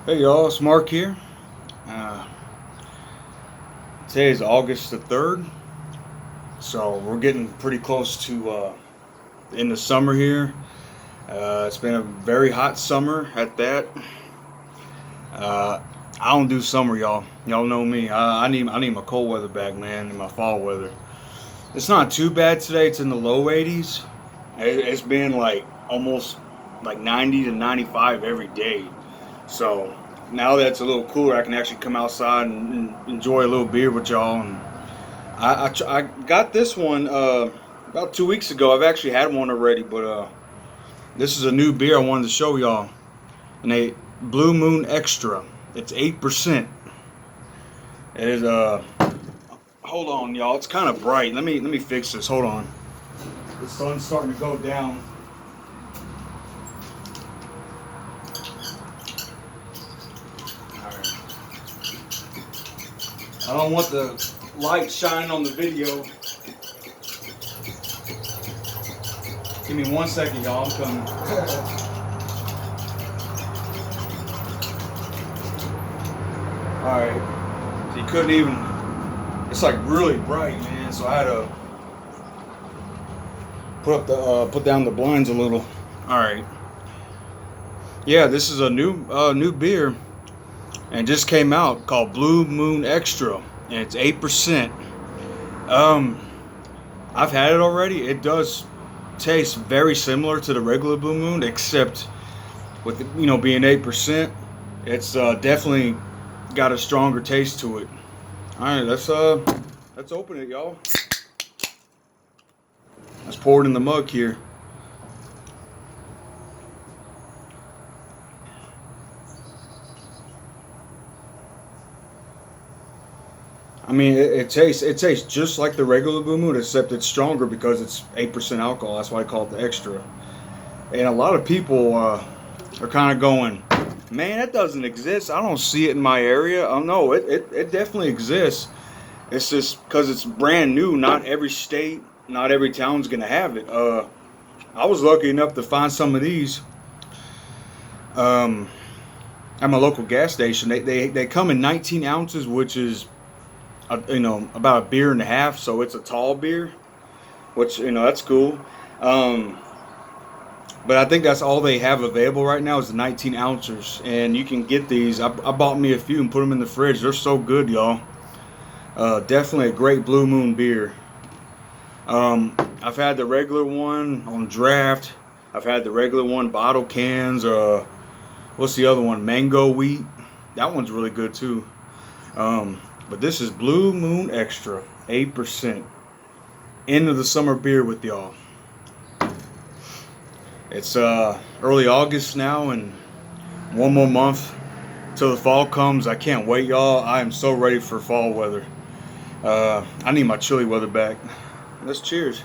Hey y'all, it's Mark here. Uh, Today is August the 3rd, so we're getting pretty close to the end of summer here. It's been a very hot summer at that. Uh, I don't do summer, y'all. Y'all know me. I need my cold weather back, man, and my fall weather. It's not too bad today. It's in the low 80s. It's been like almost like 90 to 95 every day. So now that it's a little cooler, I can actually come outside and enjoy a little beer with y'all. And I got this one about 2 weeks ago. I've actually had one already, but this is a new beer I wanted to show y'all. And a Blue Moon Extra. It's 8%. It is hold on, y'all. It's kind of bright. Let me fix this. Hold on. The sun's starting to go down. All right. I don't want the light shining on the video. Give me 1 second, y'all. I'm coming. All right. So you couldn't even. It's like really bright, man. So I had to put down the blinds a little. All right. Yeah, this is a new beer, and just came out called Blue Moon Extra, and it's 8%. Um, I've had it already. It does taste very similar to the regular Blue Moon, except with being 8%, it's definitely got a stronger taste to it. All right, let's open it, y'all. Let's pour it in the mug here. I mean, it tastes just like the regular Blue Moon, except it's stronger because it's 8% alcohol. That's why I call it the extra. And a lot of people are kind of going, man, that doesn't exist. I don't see it in my area. Oh no, it definitely exists. It's just because it's brand new. Not every state, not every town's gonna have it. I was lucky enough to find some of these um, at my local gas station. They come in 19 ounces, which is about a beer and a half. So it's a tall beer, which that's cool. Um, but I think that's all they have available right now is the 19 ounces, and you can get these. I bought me a few and put them in the fridge. They're so good, y'all. Definitely a great Blue Moon beer. I've had the regular one on draft. I've had the regular one bottle cans. What's the other one? Mango wheat. That one's really good too. But this is Blue Moon Extra, 8%. End of the summer beer with y'all. It's early August now, and one more month till the fall comes. I can't wait, y'all. I am so ready for fall weather. I need my chilly weather back. Let's cheers.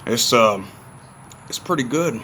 It's it's pretty good.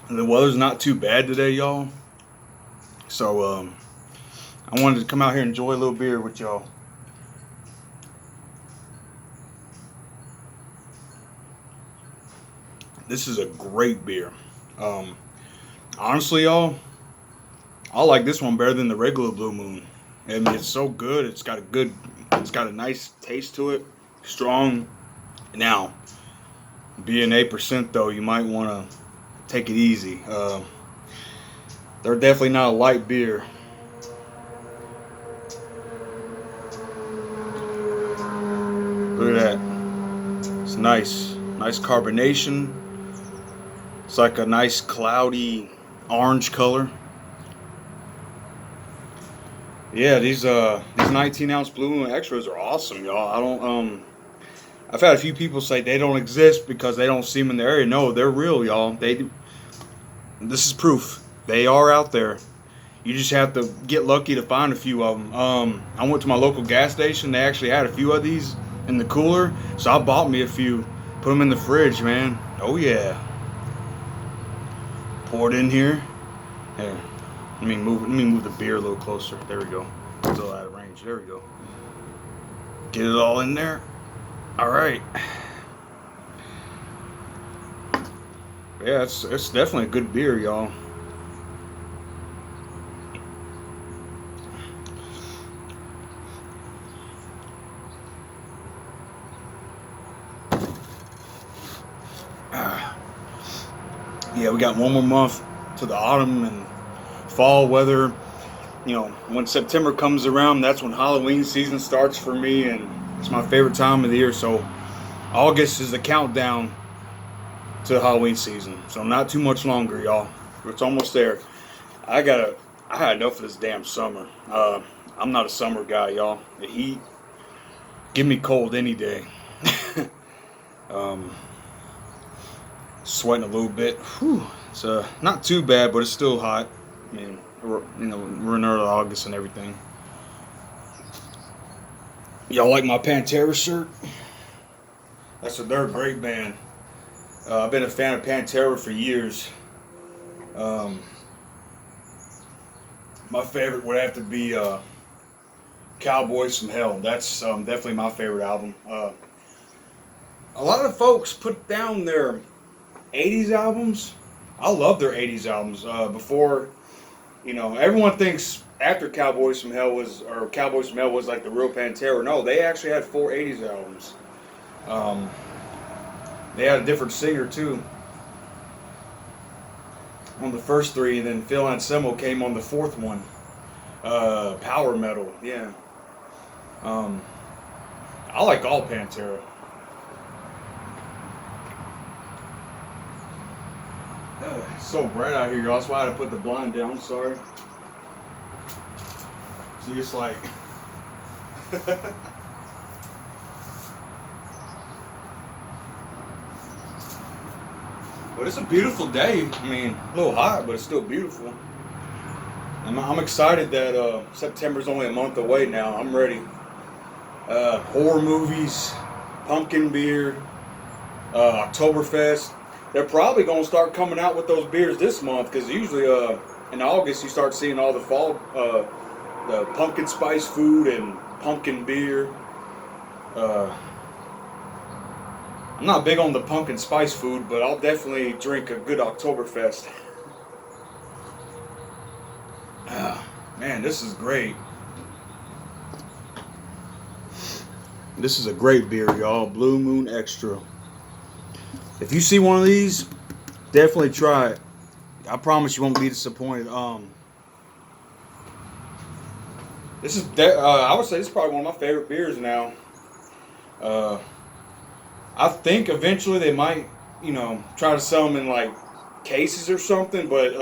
And the weather's not too bad today, y'all. So I wanted to come out here and enjoy a little beer with y'all. This is a great beer. Um, Honestly, y'all, I like this one better than the regular Blue Moon. I mean, it's so good. It's got a nice taste to it. Strong. Now, being 8% though, you might want to take it easy. They're definitely not a light beer. Look at that. It's nice. Nice carbonation. It's like a nice cloudy orange color. Yeah, these 19-ounce Blue Moon Extras are awesome, y'all. I don't I've had a few people say they don't exist because they don't see them in the area. No, they're real, y'all. This is proof. They are out there. You just have to get lucky to find a few of them. I went to my local gas station. They actually had a few of these in the cooler, so I bought me a few. Put them in the fridge, man. Oh yeah. Pour it in here. Here, let me move the beer a little closer. There we go. Still out of range. There we go. Get it all in there. All right. Yeah, it's definitely a good beer, y'all. Yeah, we got one more month to the autumn and fall weather. You know, when September comes around, that's when Halloween season starts for me, and it's my favorite time of the year. So August is the countdown to Halloween season. So not too much longer, y'all. It's almost there. I gotta. I had enough of this damn summer. I'm not a summer guy, y'all. The heat, give me cold any day. um, Sweating a little bit. Whew. It's not too bad, but it's still hot. I mean, we're in early August and everything. Y'all like my Pantera shirt? They're a great band. I've been a fan of Pantera for years. Um, my favorite would have to be Cowboys from Hell. That's definitely my favorite album. A lot of folks put down their 80s albums. I love their 80s albums. Before, everyone thinks after Cowboys from Hell was like the real Pantera. No, they actually had four 80s albums. Um, they had a different singer too on the first three, and then Phil Anselmo came on the fourth one. Power metal, yeah. Um, I like all Pantera. It's so bright out here, y'all. That's why I had to put the blind down. I'm sorry. So it's like, but it's a beautiful day. I mean, a little hot, but it's still beautiful. I'm excited that September's only a month away now. I'm ready. Horror movies, pumpkin beer, Oktoberfest. They're probably going to start coming out with those beers this month because usually in August you start seeing all the fall, the pumpkin spice food and pumpkin beer. I'm not big on the pumpkin spice food, but I'll definitely drink a good Oktoberfest. Man, this is great. This is a great beer, y'all. Blue Moon Extra. If you see one of these, definitely try it. I promise you won't be disappointed. I would say this is probably one of my favorite beers now. Uh, I think eventually they might, try to sell them in like cases or something. But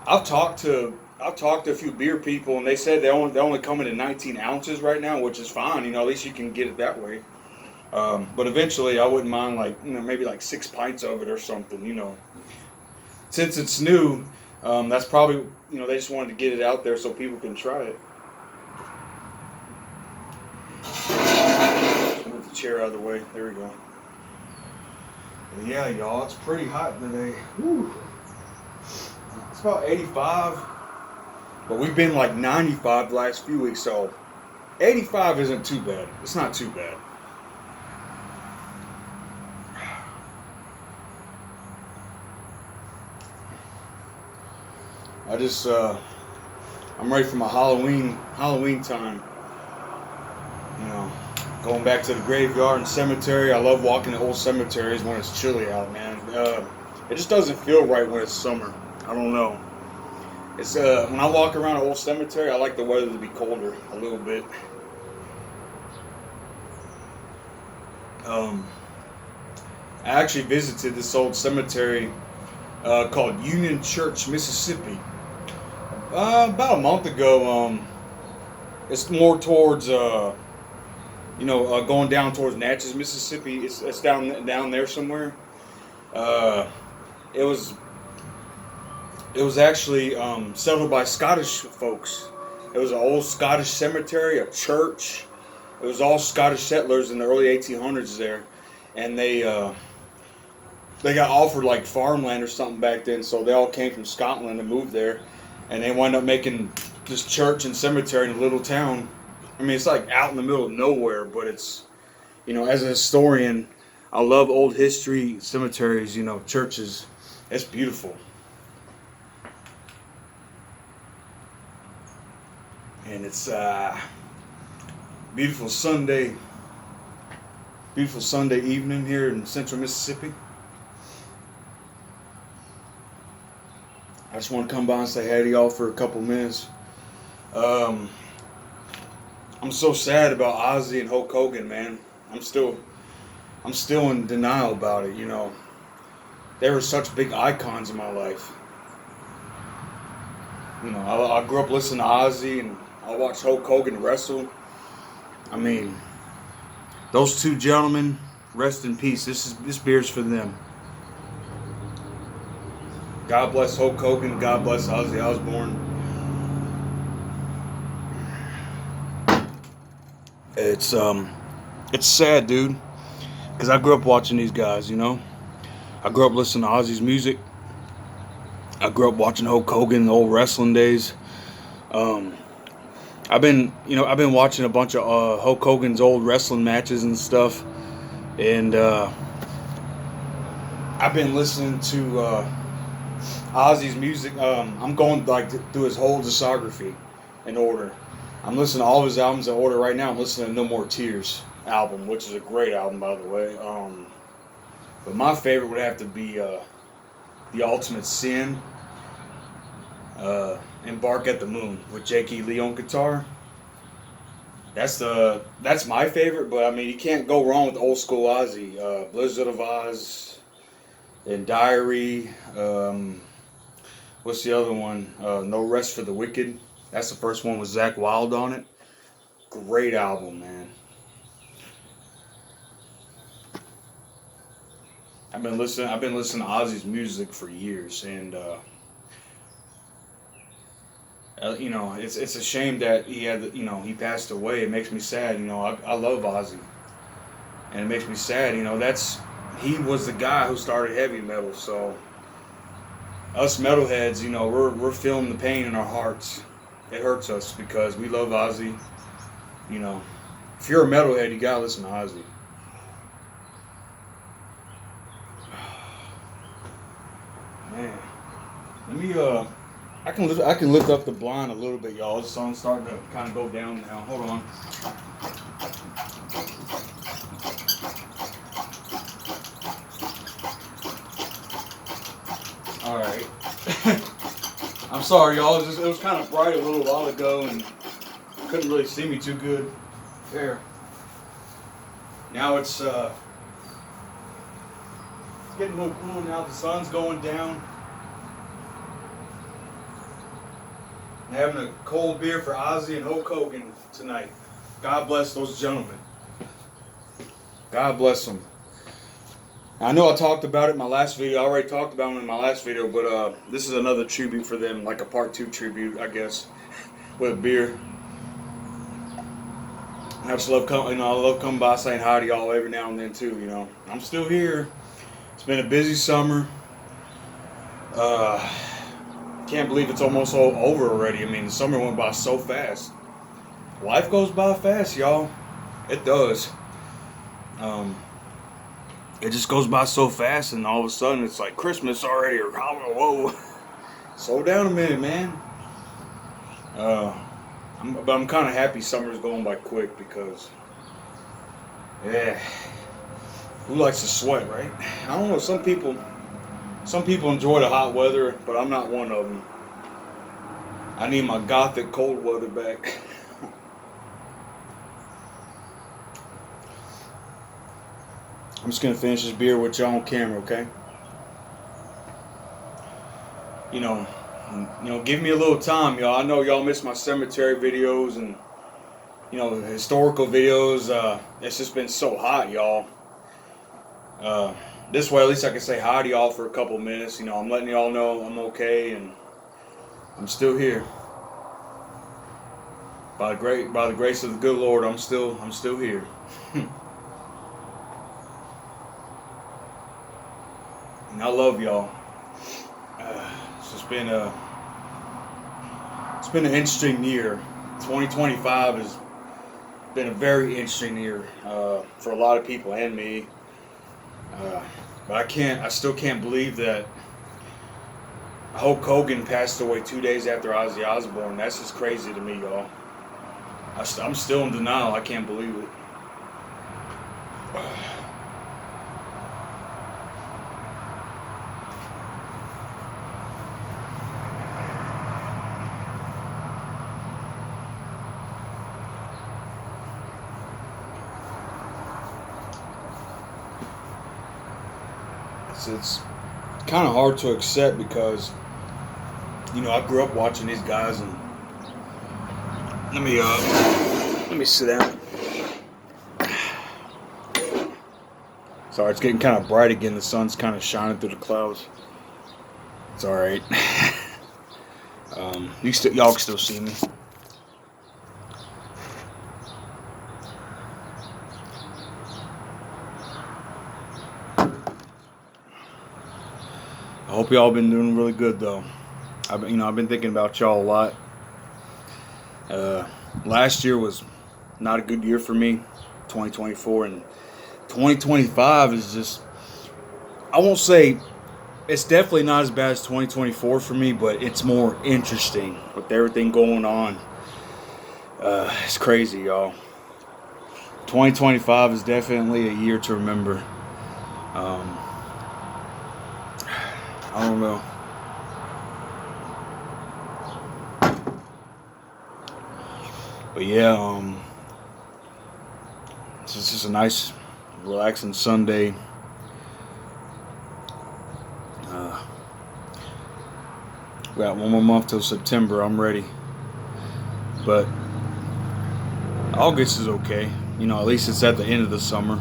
I've talked to a few beer people, and they said they only come in 19 ounces right now, which is fine. At least you can get it that way. But eventually, I wouldn't mind maybe like 6 pints of it or something. Since it's new, that's probably they just wanted to get it out there so people can try it. Move the chair out of the way. There we go. But yeah, y'all, it's pretty hot today. Whew. It's about 85, but we've been like 95 the last few weeks, so 85 isn't too bad. It's not too bad. I'm ready for my Halloween time. Going back to the graveyard and cemetery. I love walking to old cemeteries when it's chilly out, man. It just doesn't feel right when it's summer. I don't know. It's when I walk around an old cemetery, I like the weather to be colder a little bit. I actually visited this old cemetery called Union Church, Mississippi. About a month ago. It's more towards going down towards Natchez, Mississippi. It's down there somewhere. Uh, it was it was actually settled by Scottish folks. It was an old Scottish cemetery, a church. It was all Scottish settlers in the early 1800s there, and they got offered like farmland or something back then, so they all came from Scotland and moved there, and they wound up making this church and cemetery in a little town. I mean, it's like out in the middle of nowhere, but it's, as a historian, I love old history, cemeteries, churches. It's beautiful. And it's beautiful Sunday, beautiful Sunday evening here in central Mississippi. I just want to come by and say hey to y'all for a couple minutes. Um, I'm so sad about Ozzy and Hulk Hogan, man. I'm still, I'm still in denial about it. They were such big icons in my life. I grew up listening to Ozzy, and I watched Hulk Hogan wrestle. I mean, those two gentlemen, rest in peace. This beer's for them. God bless Hulk Hogan. God bless Ozzy Osbourne. It's sad, dude, because I grew up watching these guys. I grew up listening to Ozzy's music. I grew up watching Hulk Hogan in the old wrestling days. Um, I've been watching a bunch of Hulk Hogan's old wrestling matches and stuff, and I've been listening to Ozzy's music. I'm going like through his whole discography in order. I'm listening to all of his albums in order right now. I'm listening to No More Tears album, which is a great album, by the way. But my favorite would have to be The Ultimate Sin, Embark at the Moon with Jake E. Lee on guitar. That's my favorite, but I mean you can't go wrong with old school Ozzy. Blizzard of Oz and Diary. What's the other one? No Rest for the Wicked. That's the first one with Zakk Wylde on it. Great album, man. I've been listening to Ozzy's music for years, and it's a shame that he passed away. It makes me sad. I love Ozzy, and it makes me sad. He was the guy who started heavy metal. So us metalheads, we're feeling the pain in our hearts. It hurts us because we love Ozzy. If you're a metalhead, you gotta listen to Ozzy. Man, let me I can lift up the blind a little bit, y'all. The sun's starting to kind of go down now. Hold on. All right. I'm sorry, y'all. It was kind of bright a little while ago and couldn't really see me too good. There. Now it's getting a little cool now. The sun's going down. I'm having a cold beer for Ozzy and Hulk Hogan tonight. God bless those gentlemen. God bless them. I know I talked about it in my last video. I already talked about them in my last video, but this is another tribute for them, like a part 2 tribute, I guess, with a beer. I just love coming. I love coming by saying hi to y'all every now and then too. I'm still here. It's been a busy summer. Can't believe it's almost all over already. I mean, the summer went by so fast. Life goes by fast, y'all. It does. It just goes by so fast, and all of a sudden it's like Christmas already. Or whoa, slow down a minute, man. But I'm kind of happy summer's going by quick because, yeah, who likes to sweat, right? I don't know. Some people enjoy the hot weather, but I'm not one of them. I need my gothic cold weather back. I'm just gonna finish this beer with y'all on camera, okay? Give me a little time, y'all. I know y'all miss my cemetery videos and historical videos. It's just been so hot, y'all. This way, at least I can say hi to y'all for a couple minutes. I'm letting y'all know I'm okay and I'm still here. By the grace of the good Lord, I'm still here. And I love y'all. It's been an interesting year. 2025 is been a very interesting year for a lot of people and me. But I still can't believe that Hulk Hogan passed away 2 days after Ozzy Osbourne. That's just crazy to me, y'all. I'm still in denial. I can't believe it. It's kind of hard to accept because, I grew up watching these guys, and let me sit down. Sorry, it's getting kind of bright again. The sun's kind of shining through the clouds. It's all right. Y'all can still see me. I hope y'all been doing really good though. I've been thinking about y'all a lot. Last year was not a good year for me, 2024, and 2025 is just, I won't say it's definitely not as bad as 2024 for me, but it's more interesting with everything going on. It's crazy, y'all. 2025 is definitely a year to remember. I don't know. But yeah, this is just a nice, relaxing Sunday. We got one more month till September. I'm ready. But August is okay. At least it's at the end of the summer.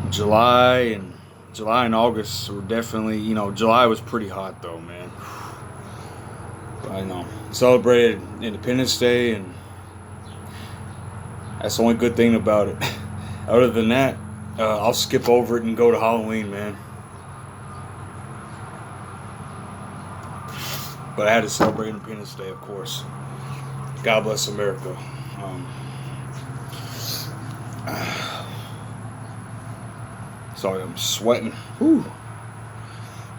July and August were definitely, July was pretty hot though, man. I know. Celebrated Independence Day, and that's the only good thing about it. Other than that, I'll skip over it and go to Halloween, man. But I had to celebrate Independence Day, of course. God bless America. Sorry, I'm sweating. Whew.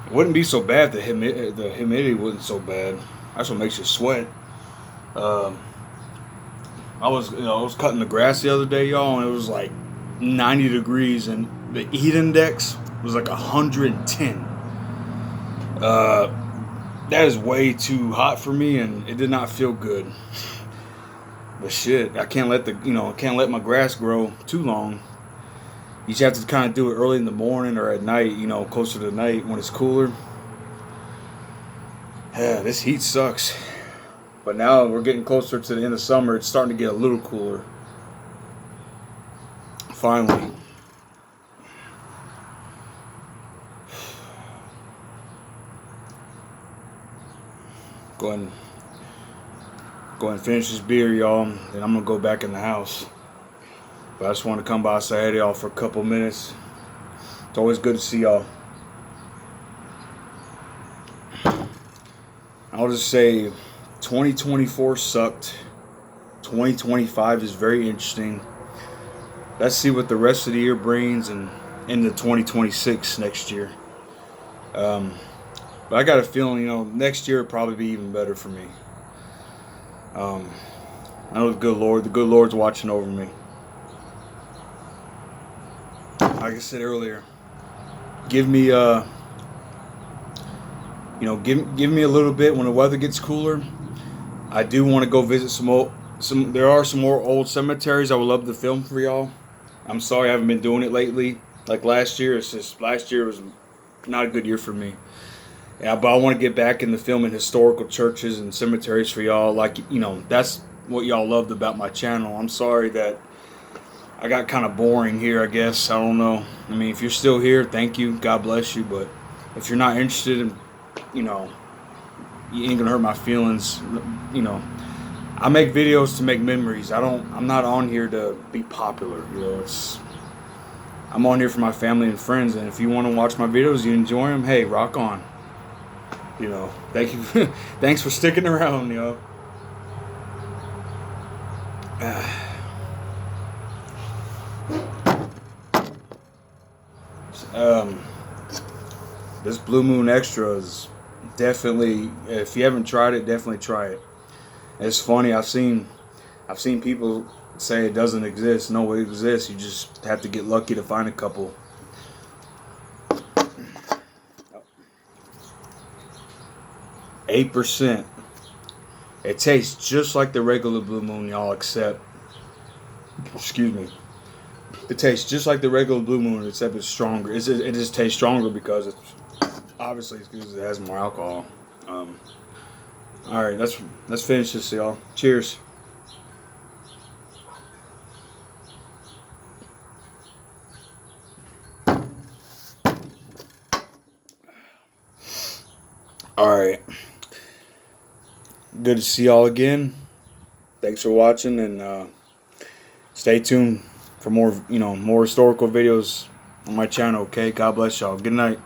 It wouldn't be so bad if the humidity wasn't so bad. That's what makes you sweat. I was cutting the grass the other day, y'all, and it was like 90 degrees, and the heat index was like 110. That is way too hot for me, and it did not feel good. But shit, I can't let my grass grow too long. You just have to kind of do it early in the morning or at night, closer to night when it's cooler. Yeah, this heat sucks. But now we're getting closer to the end of summer. It's starting to get a little cooler. Finally. Go ahead and finish this beer, y'all. Then I'm going to go back in the house. But I just want to come by and say hey to y'all for a couple minutes. It's always good to see y'all. I'll just say 2024 sucked. 2025 is very interesting. Let's see what the rest of the year brings and into 2026 next year. But I got a feeling, next year will probably be even better for me. I know the good Lord's watching over me. Like I said earlier, give me give me a little bit when the weather gets cooler. I do want to go visit there are some more old cemeteries I would love to film for y'all. I'm sorry I haven't been doing it lately. Like last year, last year was not a good year for me. Yeah, but I want to get back into filming historical churches and cemeteries for y'all. Like, that's what y'all loved about my channel. I'm sorry that I got kind of boring here, I guess. I don't know. I mean, if you're still here, thank you. God bless you. But if you're not interested in, you ain't going to hurt my feelings. I make videos to make memories. I'm not on here to be popular. I'm on here for my family and friends. And if you want to watch my videos, you enjoy them, hey, rock on. Thank you. Thanks for sticking around, Um, this Blue Moon Extra is definitely, if you haven't tried it, definitely try it. It's funny. I've seen people say it doesn't exist. No, it exists. You just have to get lucky to find a couple. 8%. It tastes just like the regular Blue Moon, y'all. Except, excuse me, it tastes just like the regular Blue Moon, except it's stronger. It just tastes stronger because it's because it has more alcohol. Um, all right, let's finish this, y'all. Cheers. All right, good to see y'all again. Thanks for watching, and stay tuned for more, more historical videos on my channel. Okay, God bless y'all. Good night.